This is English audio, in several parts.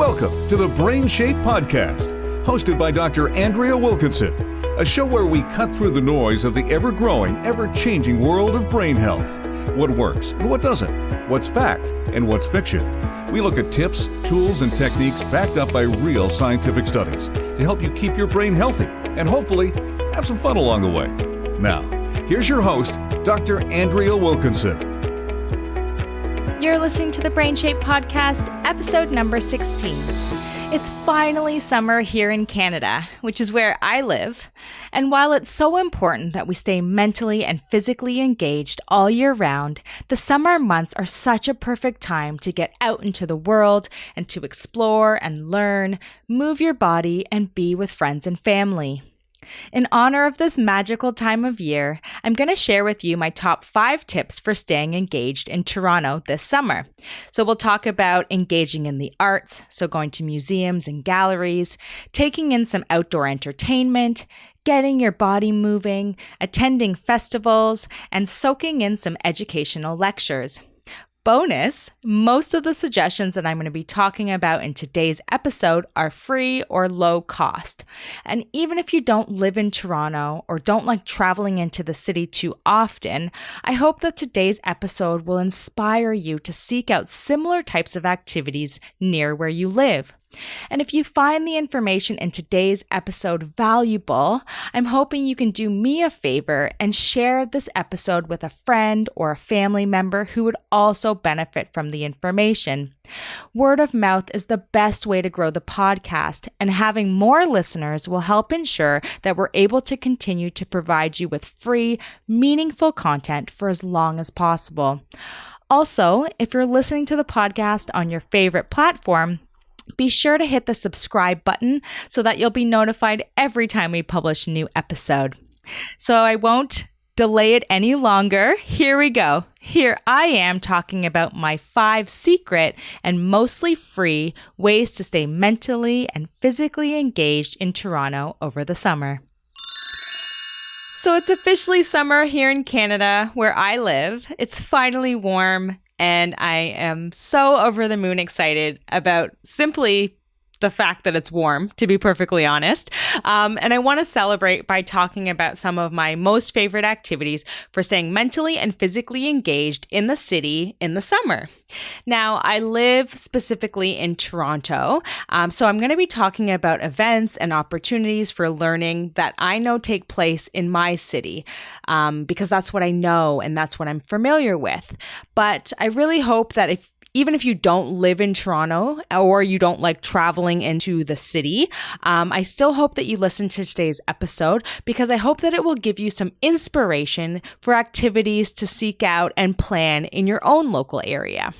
Welcome to the BrainShape Podcast, hosted by Dr. Andrea Wilkinson, a show where we cut through the noise of the ever-growing, ever-changing world of brain health. What works and what doesn't, what's fact and what's fiction. We look at tips, tools, and techniques backed up by real scientific studies to help you keep your brain healthy and hopefully have some fun along the way. Now, here's your host, Dr. Andrea Wilkinson. You're listening to the BrainShape Podcast, episode number 16. It's finally summer here in Canada, which is where I live. And while it's so important that we stay mentally and physically engaged all year round, the summer months are such a perfect time to get out into the world and to explore and learn, move your body, and be with friends and family. In honor of this magical time of year, I'm going to share with you my top 5 tips for staying engaged in Toronto this summer. So we'll talk about engaging in the arts, so going to museums and galleries, taking in some outdoor entertainment, getting your body moving, attending festivals, and soaking in some educational lectures. Bonus, most of the suggestions that I'm going to be talking about in today's episode are free or low cost. And even if you don't live in Toronto or don't like traveling into the city too often, I hope that today's episode will inspire you to seek out similar types of activities near where you live. And if you find the information in today's episode valuable, I'm hoping you can do me a favor and share this episode with a friend or a family member who would also benefit from the information. Word of mouth is the best way to grow the podcast, and having more listeners will help ensure that we're able to continue to provide you with free, meaningful content for as long as possible. Also, if you're listening to the podcast on your favorite platform, be sure to hit the subscribe button so that you'll be notified every time we publish a new episode. So I won't delay it any longer. Here we go. Here I am talking about my 5 secret and mostly free ways to stay mentally and physically engaged in Toronto over the summer. So it's officially summer here in Canada where I live. It's finally warm. And I am so over the moon excited about simply the fact that it's warm, to be perfectly honest. And I want to celebrate by talking about some of my most favorite activities for staying mentally and physically engaged in the city in the summer. Now, I live specifically in Toronto, so I'm going to be talking about events and opportunities for learning that I know take place in my city, because that's what I know and that's what I'm familiar with. But I really hope that even if you don't live in Toronto or you don't like traveling into the city, I still hope that you listen to today's episode because I hope that it will give you some inspiration for activities to seek out and plan in your own local area.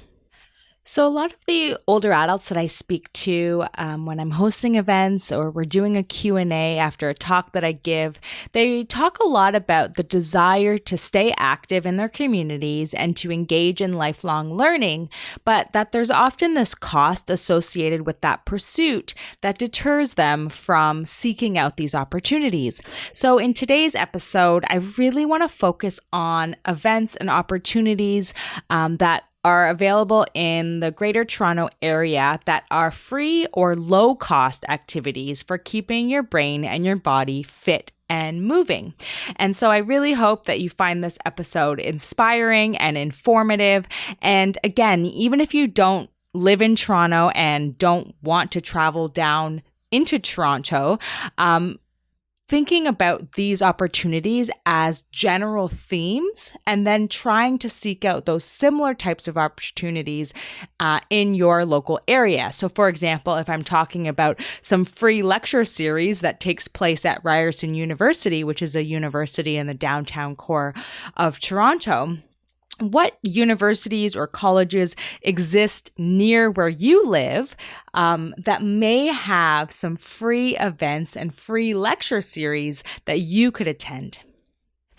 So a lot of the older adults that I speak to when I'm hosting events or we're doing a Q&A after a talk that I give, they talk a lot about the desire to stay active in their communities and to engage in lifelong learning, but that there's often this cost associated with that pursuit that deters them from seeking out these opportunities. So in today's episode, I really want to focus on events and opportunities that are available in the Greater Toronto area that are free or low cost activities for keeping your brain and your body fit and moving. And so I really hope that you find this episode inspiring and informative. And again, even if you don't live in Toronto and don't want to travel down into Toronto, thinking about these opportunities as general themes and then trying to seek out those similar types of opportunities in your local area. So for example, if I'm talking about some free lecture series that takes place at Ryerson University, which is a university in the downtown core of Toronto, what universities or colleges exist near where you live that may have some free events and free lecture series that you could attend?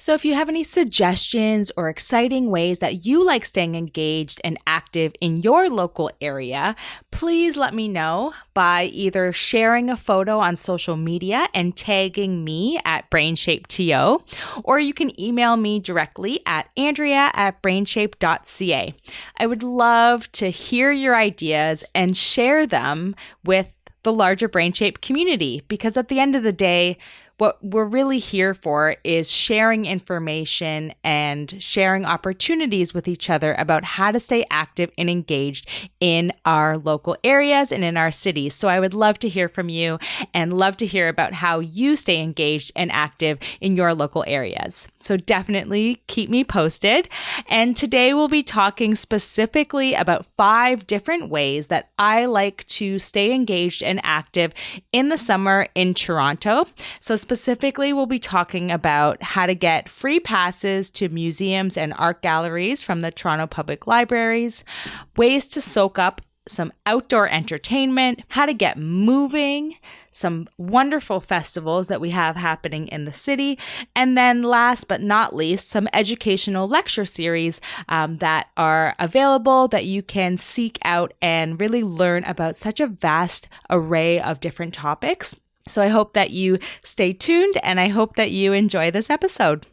So if you have any suggestions or exciting ways that you like staying engaged and active in your local area, please let me know by either sharing a photo on social media and tagging me at BrainShapeTO, or you can email me directly at andrea@brainshape.ca. I would love to hear your ideas and share them with the larger BrainShape community, because at the end of the day, what we're really here for is sharing information and sharing opportunities with each other about how to stay active and engaged in our local areas and in our cities. So I would love to hear from you and love to hear about how you stay engaged and active in your local areas. So definitely keep me posted. And today we'll be talking specifically about 5 different ways that I like to stay engaged and active in the summer in Toronto. So specifically, we'll be talking about how to get free passes to museums and art galleries from the Toronto Public Libraries, ways to soak up some outdoor entertainment, how to get moving, some wonderful festivals that we have happening in the city, and then last but not least, some educational lecture series that are available that you can seek out and really learn about such a vast array of different topics. So I hope that you stay tuned and I hope that you enjoy this episode.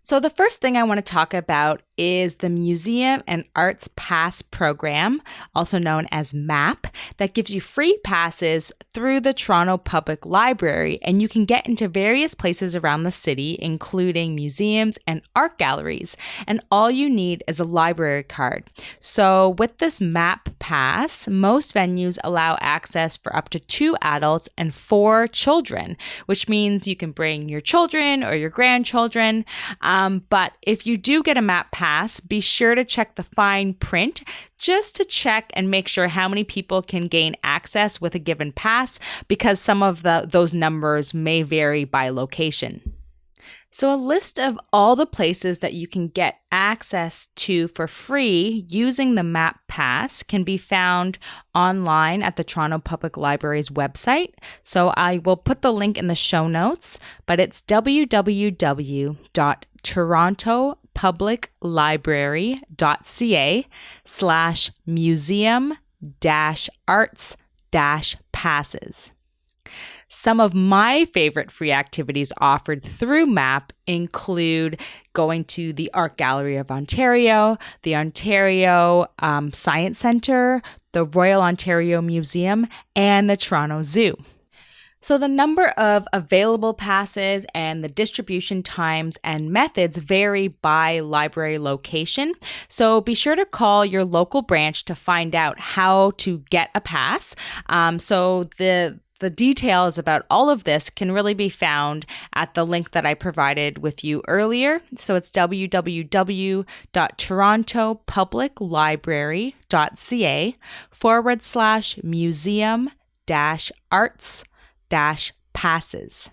So the first thing I want to talk about is the Museum and Arts Pass program, also known as MAP, that gives you free passes through the Toronto Public Library, and you can get into various places around the city, including museums and art galleries, and all you need is a library card. So with this MAP pass, most venues allow access for up to 2 adults and 4 children, which means you can bring your children or your grandchildren. But if you do get a MAP pass, be sure to check the fine print just to check and make sure how many people can gain access with a given pass, because some of those numbers may vary by location. So a list of all the places that you can get access to for free using the MAP Pass can be found online at the Toronto Public Library's website. So I will put the link in the show notes, but it's www.torontopubliclibrary.ca/museum-arts-passes. Some of my favorite free activities offered through MAP include going to the Art Gallery of Ontario, the Ontario Science Centre, the Royal Ontario Museum, and the Toronto Zoo. So the number of available passes and the distribution times and methods vary by library location. So be sure to call your local branch to find out how to get a pass. So the details about all of this can really be found at the link that I provided with you earlier. So it's www.torontopubliclibrary.ca/museum-arts-passes.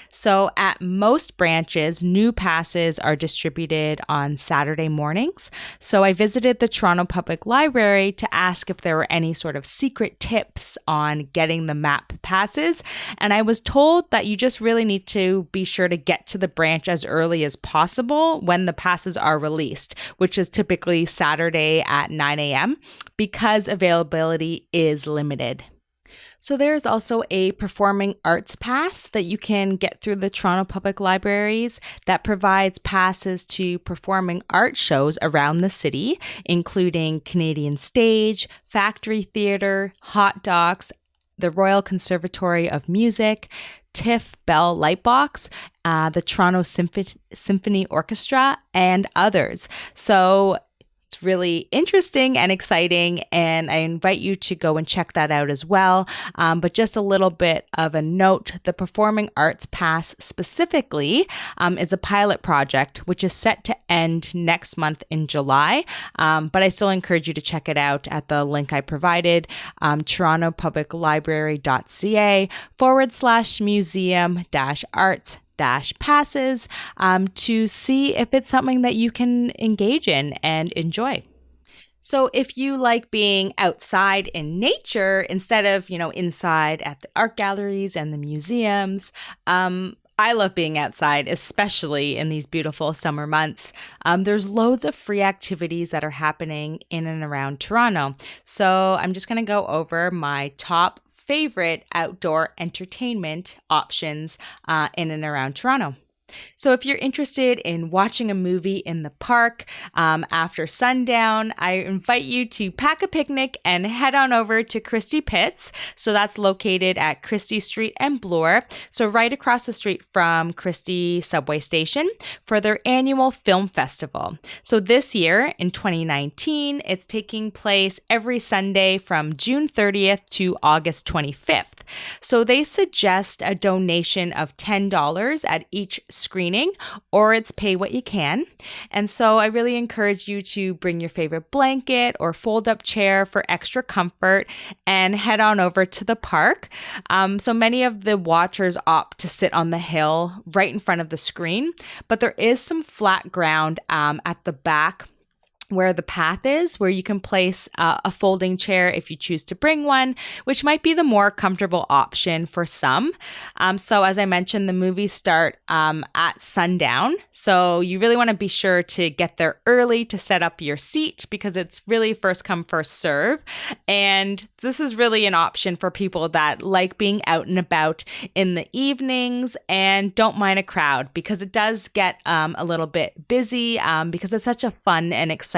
So at most branches, new passes are distributed on Saturday mornings. So I visited the Toronto Public Library to ask if there were any sort of secret tips on getting the MAP passes. And I was told that you just really need to be sure to get to the branch as early as possible when the passes are released, which is typically Saturday at 9 a.m. because availability is limited. So there's also a performing arts pass that you can get through the Toronto Public Libraries that provides passes to performing art shows around the city, including Canadian Stage, Factory Theatre, Hot Docs, the Royal Conservatory of Music, TIFF Bell Lightbox, the Toronto Symphony Orchestra, and others. So it's really interesting and exciting, and I invite you to go and check that out as well. But just a little bit of a note, the Performing Arts Pass specifically is a pilot project, which is set to end next month in July. But I still encourage you to check it out at the link I provided, torontopubliclibrary.ca/museum-arts-passes to see if it's something that you can engage in and enjoy. So if you like being outside in nature instead of, inside at the art galleries and the museums, I love being outside, especially in these beautiful summer months. There's loads of free activities that are happening in and around Toronto. So I'm just going to go over my top favorite outdoor entertainment options in and around Toronto. So if you're interested in watching a movie in the park after sundown, I invite you to pack a picnic and head on over to Christie Pits. So that's located at Christie Street and Bloor, so right across the street from Christie subway station, for their annual film festival. So this year, in 2019, it's taking place every Sunday from June 30th to August 25th. So they suggest a donation of $10 at each screening, or it's pay what you can. And so I really encourage you to bring your favorite blanket or fold-up chair for extra comfort and head on over to the park. So many of the watchers opt to sit on the hill right in front of the screen, but there is some flat ground at the back where the path is, where you can place a folding chair if you choose to bring one, which might be the more comfortable option for some. So as I mentioned, the movies start at sundown. So you really want to be sure to get there early to set up your seat, because it's really first come, first serve. And this is really an option for people that like being out and about in the evenings and don't mind a crowd, because it does get a little bit busy because it's such a fun and exciting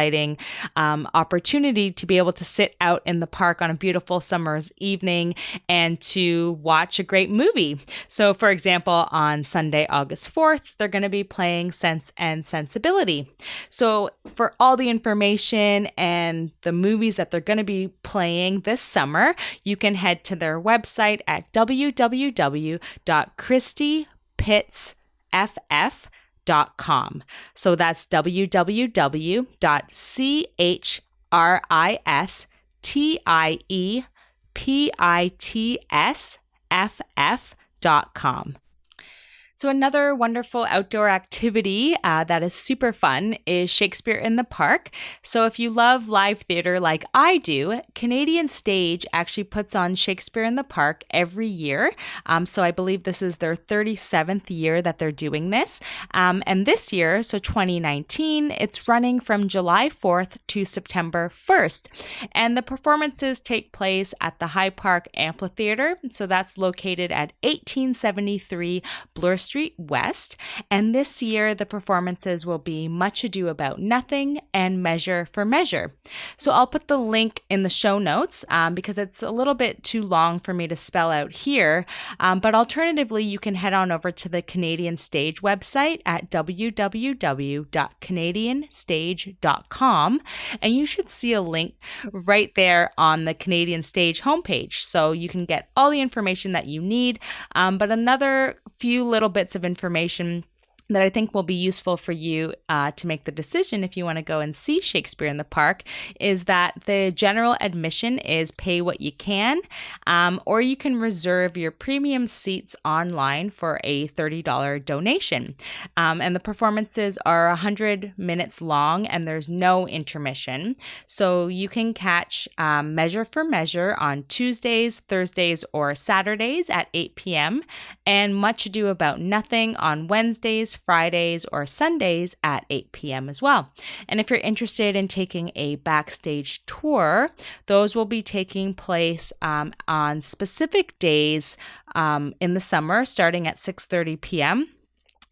opportunity to be able to sit out in the park on a beautiful summer's evening and to watch a great movie. So for example, on Sunday, August 4th, they're going to be playing Sense and Sensibility. So for all the information and the movies that they're going to be playing this summer, you can head to their website at www.christiepitsff.com. So that's www.christiepitsff.com. So another wonderful outdoor activity that is super fun is Shakespeare in the Park. So if you love live theater like I do, Canadian Stage actually puts on Shakespeare in the Park every year. So I believe this is their 37th year that they're doing this. And this year, so 2019, it's running from July 4th to September 1st. And the performances take place at the High Park Amphitheater. So that's located at 1873 Bloor Street West, and this year the performances will be Much Ado About Nothing and Measure for Measure. So I'll put the link in the show notes because it's a little bit too long for me to spell out here, but alternatively you can head on over to the Canadian Stage website at www.canadianstage.com, and you should see a link right there on the Canadian Stage homepage, so you can get all the information that you need, but another few little bits of information that I think will be useful for you to make the decision if you want to go and see Shakespeare in the Park is that the general admission is pay what you can, or you can reserve your premium seats online for a $30 donation. And the performances are 100 minutes long and there's no intermission. So you can catch Measure for Measure on Tuesdays, Thursdays, or Saturdays at 8 p.m. and Much Ado About Nothing on Wednesdays, Fridays, or Sundays at 8 p.m. as well. And if you're interested in taking a backstage tour, those will be taking place on specific days in the summer, starting at 6:30 p.m.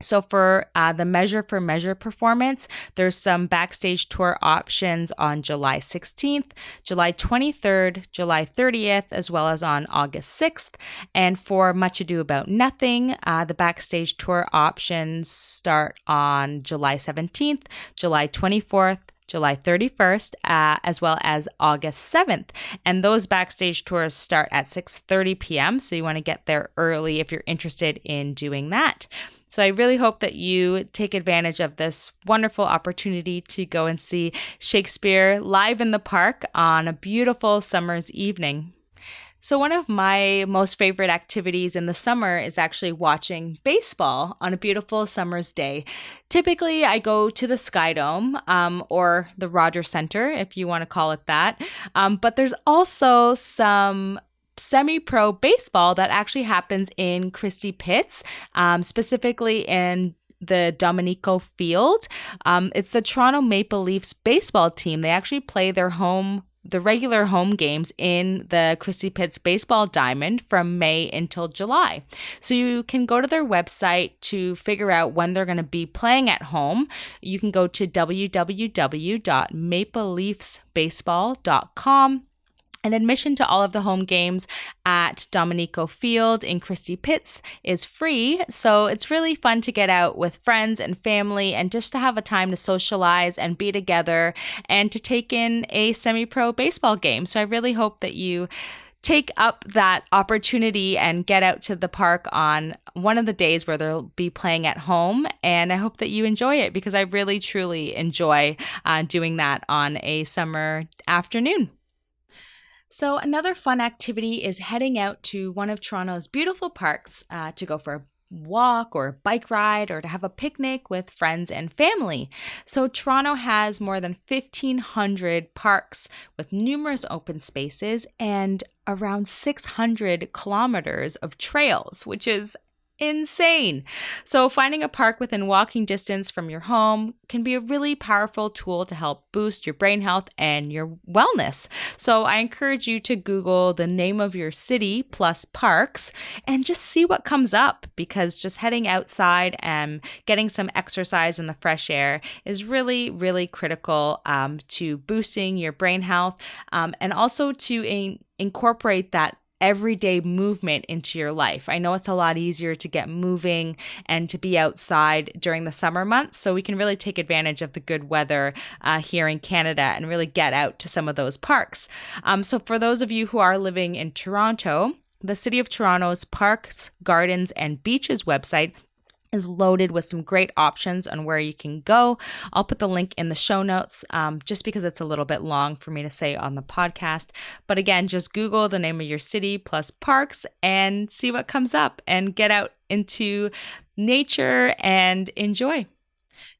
So for the Measure for Measure performance, there's some backstage tour options on July 16th, July 23rd, July 30th, as well as on August 6th. And for Much Ado About Nothing, the backstage tour options start on July 17th, July 24th, July 31st, as well as August 7th. And those backstage tours start at 6:30 p.m. So you want to get there early if you're interested in doing that. So I really hope that you take advantage of this wonderful opportunity to go and see Shakespeare live in the park on a beautiful summer's evening. So one of my most favorite activities in the summer is actually watching baseball on a beautiful summer's day. Typically, I go to the Sky Dome or the Rogers Center, if you want to call it that. But there's also some semi-pro baseball that actually happens in Christie Pitts, specifically in the Dominico Field. It's the Toronto Maple Leafs baseball team. They actually play the regular home games in the Christie Pitts baseball diamond from May until July. So you can go to their website to figure out when they're going to be playing at home. You can go to www.mapleleafsbaseball.com. And admission to all of the home games at Dominico Field in Christie Pitts is free. So it's really fun to get out with friends and family and just to have a time to socialize and be together and to take in a semi-pro baseball game. So I really hope that you take up that opportunity and get out to the park on one of the days where they'll be playing at home. And I hope that you enjoy it because I really, truly enjoy doing that on a summer afternoon. So another fun activity is heading out to one of Toronto's beautiful parks to go for a walk or a bike ride or to have a picnic with friends and family. So Toronto has more than 1,500 parks with numerous open spaces and around 600 kilometers of trails, which is insane. So finding a park within walking distance from your home can be a really powerful tool to help boost your brain health and your wellness. So I encourage you to Google the name of your city plus parks and just see what comes up, because just heading outside and getting some exercise in the fresh air is really, really critical to boosting your brain health and also to incorporate that everyday movement into your life. I know it's a lot easier to get moving and to be outside during the summer months, so we can really take advantage of the good weather here in Canada and really get out to some of those parks. So for those of you who are living in Toronto, the City of Toronto's Parks, Gardens, and Beaches website is loaded with some great options on where you can go. I'll put the link in the show notes just because it's a little bit long for me to say on the podcast. But again, just Google the name of your city plus parks and see what comes up and get out into nature and enjoy.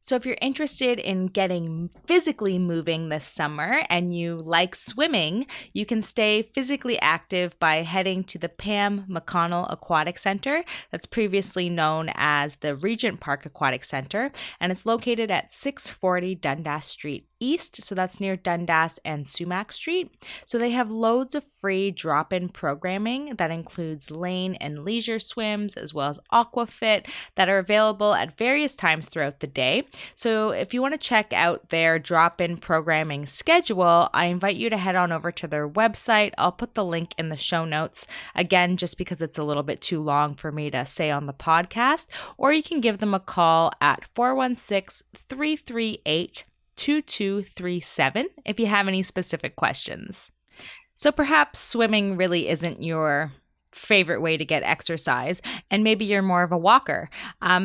So if you're interested in getting physically moving this summer and you like swimming, you can stay physically active by heading to the Pam McConnell Aquatic Center. That's previously known as the Regent Park Aquatic Center, and it's located at 640 Dundas Street East. So that's near Dundas and Sumac Street. So they have loads of free drop-in programming that includes lane and leisure swims, as well as aquafit that are available at various times throughout the day. So if you want to check out their drop-in programming schedule, I invite you to head on over to their website. I'll put the link in the show notes, again, just because it's a little bit too long for me to say on the podcast, or you can give them a call at 416-338-2237 if you have any specific questions. So perhaps swimming really isn't your favorite way to get exercise, and maybe you're more of a walker.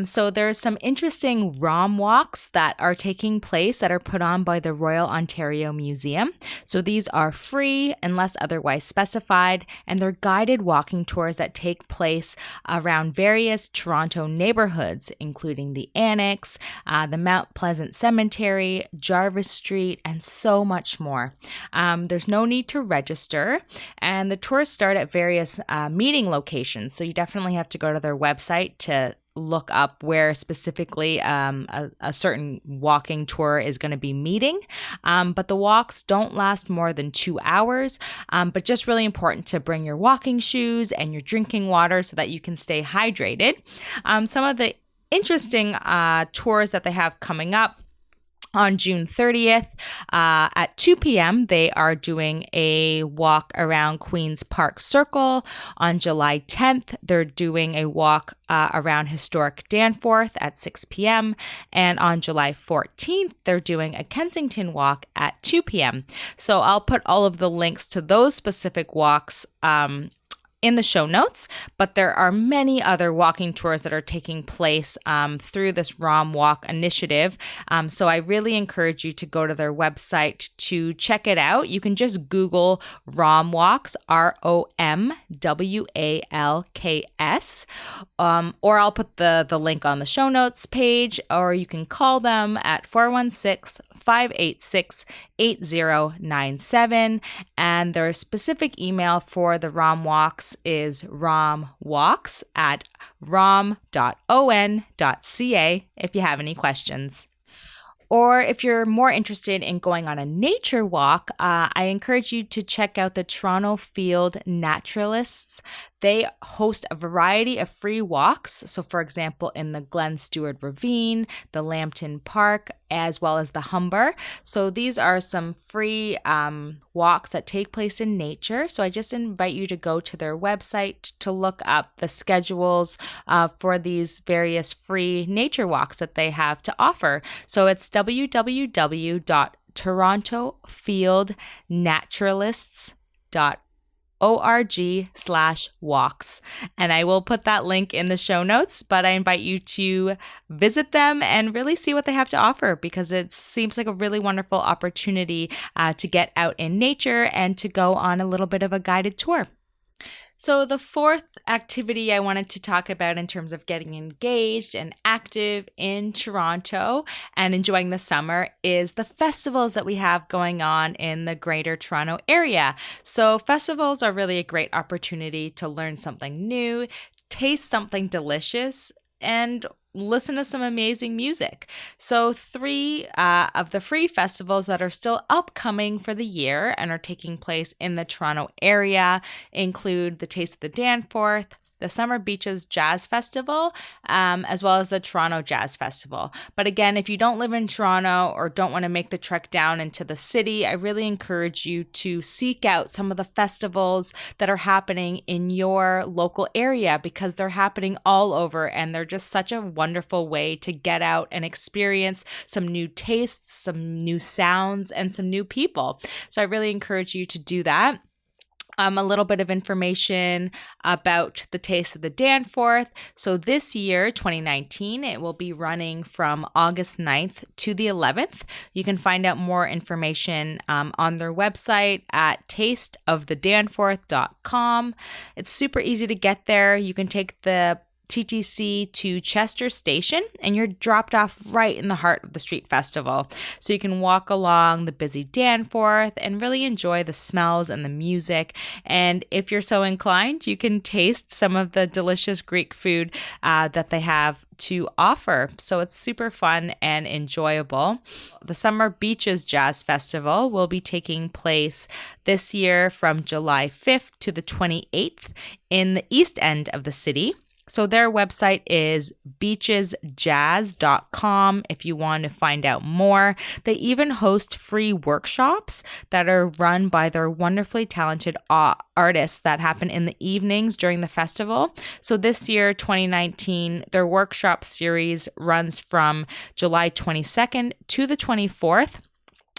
So there's some interesting ROM walks that are taking place that are put on by the Royal Ontario Museum. So these are free unless otherwise specified, and they're guided walking tours that take place around various Toronto neighborhoods, including the Annex, the Mount Pleasant Cemetery, Jarvis Street, and so much more. There's no need to register, and the tours start at various meeting locations. So you definitely have to go to their website to look up where specifically a certain walking tour is going to be meeting. But the walks don't last more than 2 hours, but just really important to bring your walking shoes and your drinking water so that you can stay hydrated. Some of the interesting tours that they have coming up: on June 30th at 2 p.m., they are doing a walk around Queen's Park Circle. On July 10th, they're doing a walk around historic Danforth at 6 p.m. And on July 14th, they're doing a Kensington walk at 2 p.m. So I'll put all of the links to those specific walks in the show notes, but there are many other walking tours that are taking place through this ROM Walk initiative. So I really encourage you to go to their website to check it out. You can just Google ROM Walks, ROMWALKS, or I'll put the link on the show notes page, or you can call them at 416 586-8097. And their specific email for the ROM walks is romwalks@rom.on.ca if you have any questions. Or if you're more interested in going on a nature walk, I encourage you to check out the Toronto Field Naturalists. They host a variety of free walks. So for example, in the Glen Stewart Ravine, the Lambton Park, as well as the Humber. So these are some free walks that take place in nature. So I just invite you to go to their website to look up the schedules for these various free nature walks that they have to offer. So it's www.torontofieldnaturalists.org/walks. And I will put that link in the show notes, but I invite you to visit them and really see what they have to offer, because it seems like a really wonderful opportunity to get out in nature and to go on a little bit of a guided tour. So the fourth activity I wanted to talk about in terms of getting engaged and active in Toronto and enjoying the summer is the festivals that we have going on in the Greater Toronto Area. So festivals are really a great opportunity to learn something new, taste something delicious, and listen to some amazing music. So 3 of the free festivals that are still upcoming for the year and are taking place in the Toronto area include the Taste of the Danforth, the Summer Beaches Jazz Festival, as well as the Toronto Jazz Festival. But again, if you don't live in Toronto or don't want to make the trek down into the city, I really encourage you to seek out some of the festivals that are happening in your local area, because they're happening all over and they're just such a wonderful way to get out and experience some new tastes, some new sounds, and some new people. So I really encourage you to do that. A little bit of information about the Taste of the Danforth. So this year, 2019, it will be running from August 9th to the 11th. You can find out more information on their website at tasteofthedanforth.com. It's super easy to get there. You can take the TTC to Chester Station, and you're dropped off right in the heart of the street festival. So you can walk along the busy Danforth and really enjoy the smells and the music. And if you're so inclined, you can taste some of the delicious Greek food that they have to offer. So it's super fun and enjoyable. The Summer Beaches Jazz Festival will be taking place this year from July 5th to the 28th in the east end of the city. So their website is beachesjazz.com if you want to find out more. They even host free workshops that are run by their wonderfully talented artists that happen in the evenings during the festival. So this year, 2019, their workshop series runs from July 22nd to the 24th.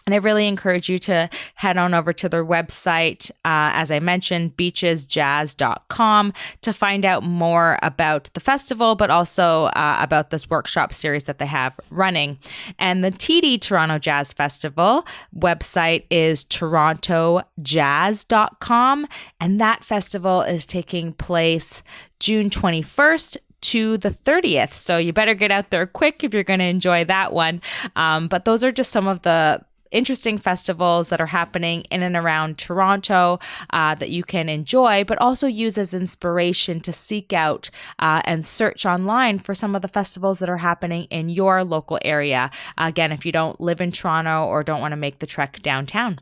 And I really encourage you to head on over to their website, as I mentioned, beachesjazz.com, to find out more about the festival, but also about this workshop series that they have running. And the TD Toronto Jazz Festival website is torontojazz.com. And that festival is taking place June 21st to the 30th. So you better get out there quick if you're going to enjoy that one. But those are just some of the interesting festivals that are happening in and around Toronto that you can enjoy, but also use as inspiration to seek out and search online for some of the festivals that are happening in your local area. Again, if you don't live in Toronto or don't want to make the trek downtown.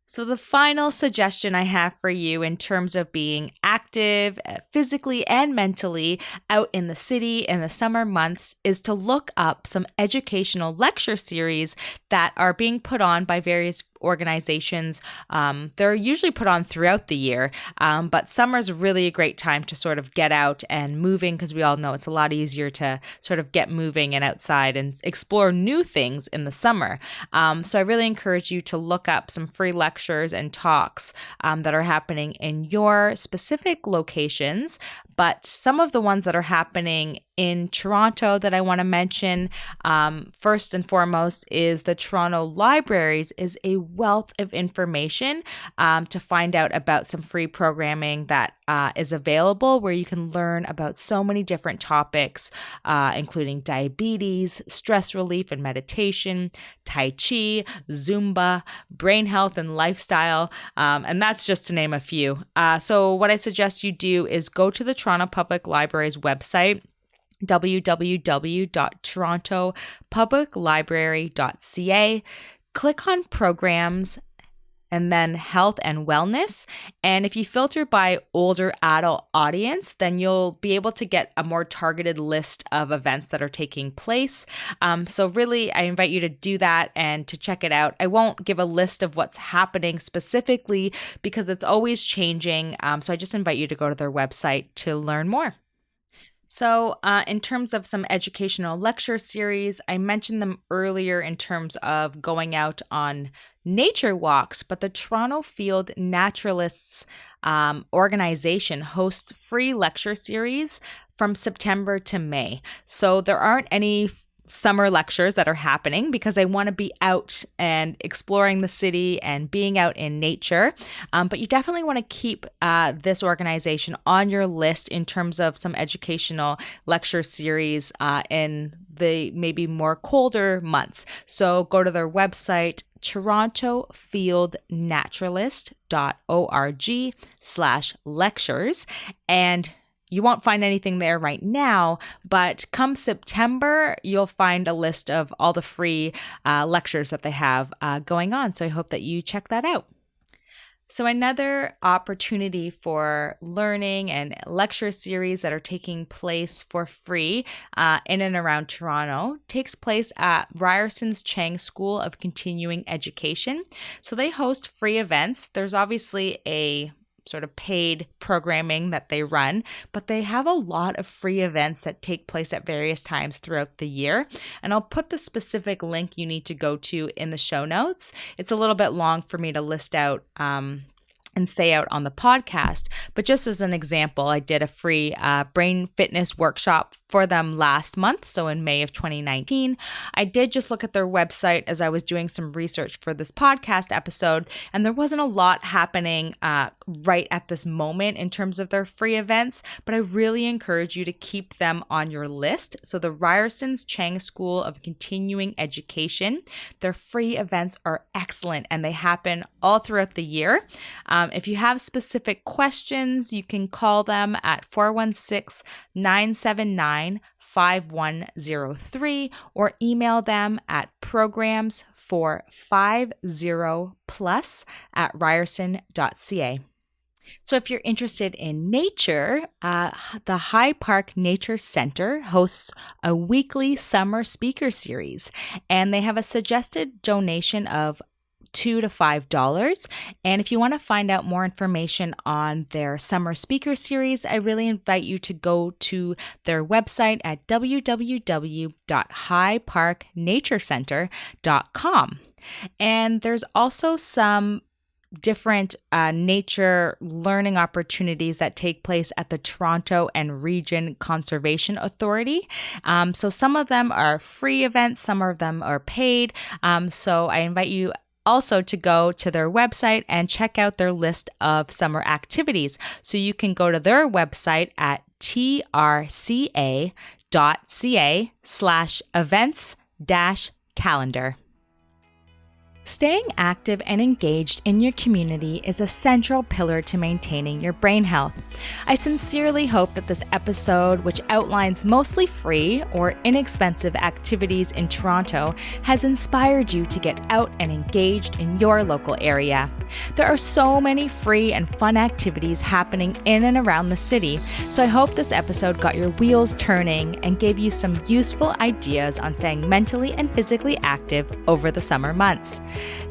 So the final suggestion I have for you in terms of being active physically and mentally out in the city in the summer months is to look up some educational lecture series that are being put on by various organizations. They're usually put on throughout the year, but summer is really a great time to sort of get out and moving, because we all know it's a lot easier to sort of get moving and outside and explore new things in the summer. So I really encourage you to look up some free lectures and talks that are happening in your specific locations. But some of the ones that are happening in Toronto that I want to mention, first and foremost, is the Toronto Libraries is a wealth of information to find out about some free programming that is available, where you can learn about so many different topics, including diabetes, stress relief and meditation, Tai Chi, Zumba, brain health and lifestyle, and that's just to name a few. So what I suggest you do is go to the Toronto Public Library's website, www.torontopubliclibrary.ca. Click on programs and then health and wellness. And if you filter by older adult audience, then you'll be able to get a more targeted list of events that are taking place. So really, I invite you to do that and to check it out. I won't give a list of what's happening specifically because it's always changing. So I just invite you to go to their website to learn more. So in terms of some educational lecture series, I mentioned them earlier in terms of going out on nature walks, but the Toronto Field Naturalists organization hosts free lecture series from September to May. So there aren't any summer lectures that are happening because they want to be out and exploring the city and being out in nature. But you definitely want to keep this organization on your list in terms of some educational lecture series in the maybe more colder months. So go to their website, torontofieldnaturalist.org/lectures, and you won't find anything there right now, but come September, you'll find a list of all the free lectures that they have going on. So I hope that you check that out. So another opportunity for learning and lecture series that are taking place for free in and around Toronto takes place at Ryerson's Chang School of Continuing Education. So they host free events. There's obviously a sort of paid programming that they run, but they have a lot of free events that take place at various times throughout the year. And I'll put the specific link you need to go to in the show notes. It's a little bit long for me to list out and say out on the podcast. But just as an example, I did a free brain fitness workshop for them last month, so in May of 2019. I did just look at their website as I was doing some research for this podcast episode, and there wasn't a lot happening right at this moment in terms of their free events, but I really encourage you to keep them on your list. So the Ryerson's Chang School of Continuing Education, their free events are excellent and they happen all throughout the year. If you have specific questions, you can call them at 416-979-5103 or email them at programs450plus@ryerson.ca. So if you're interested in nature, the High Park Nature Center hosts a weekly summer speaker series, and they have a suggested donation of $2 to $5. And if you want to find out more information on their summer speaker series, I really invite you to go to their website at www.highparknaturecenter.com. And there's also some different nature learning opportunities that take place at the Toronto and Region Conservation Authority. So some of them are free events, some of them are paid. So I invite you also to go to their website and check out their list of summer activities. So you can go to their website at trca.ca/events-calendar. Staying active and engaged in your community is a central pillar to maintaining your brain health. I sincerely hope that this episode, which outlines mostly free or inexpensive activities in Toronto, has inspired you to get out and engaged in your local area. There are so many free and fun activities happening in and around the city, so I hope this episode got your wheels turning and gave you some useful ideas on staying mentally and physically active over the summer months.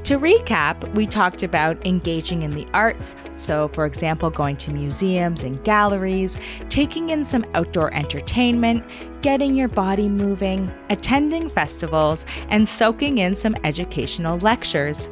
To recap, we talked about engaging in the arts, so for example, going to museums and galleries, taking in some outdoor entertainment, getting your body moving, attending festivals, and soaking in some educational lectures.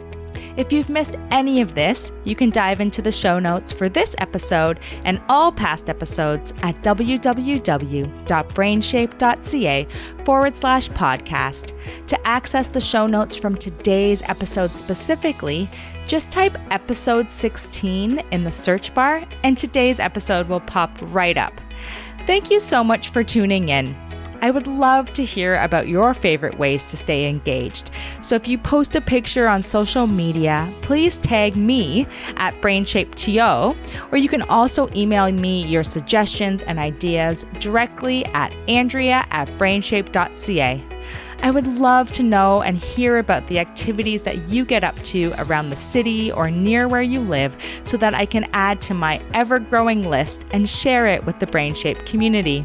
If you've missed any of this, you can dive into the show notes for this episode and all past episodes at www.brainshape.ca/podcast. To access the show notes from today's episode specifically, just type episode 16 in the search bar and today's episode will pop right up. Thank you so much for tuning in. I would love to hear about your favorite ways to stay engaged. So if you post a picture on social media, please tag me at BrainShapeTO, or you can also email me your suggestions and ideas directly at andrea@brainshape.ca. I would love to know and hear about the activities that you get up to around the city or near where you live so that I can add to my ever-growing list and share it with the BrainShape community.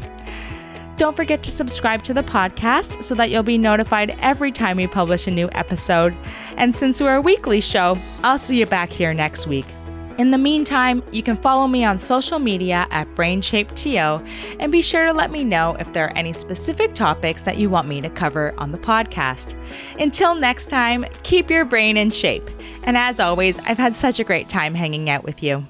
Don't forget to subscribe to the podcast so that you'll be notified every time we publish a new episode. And since we're a weekly show, I'll see you back here next week. In the meantime, you can follow me on social media at BrainShapeTO and be sure to let me know if there are any specific topics that you want me to cover on the podcast. Until next time, keep your brain in shape. And as always, I've had such a great time hanging out with you.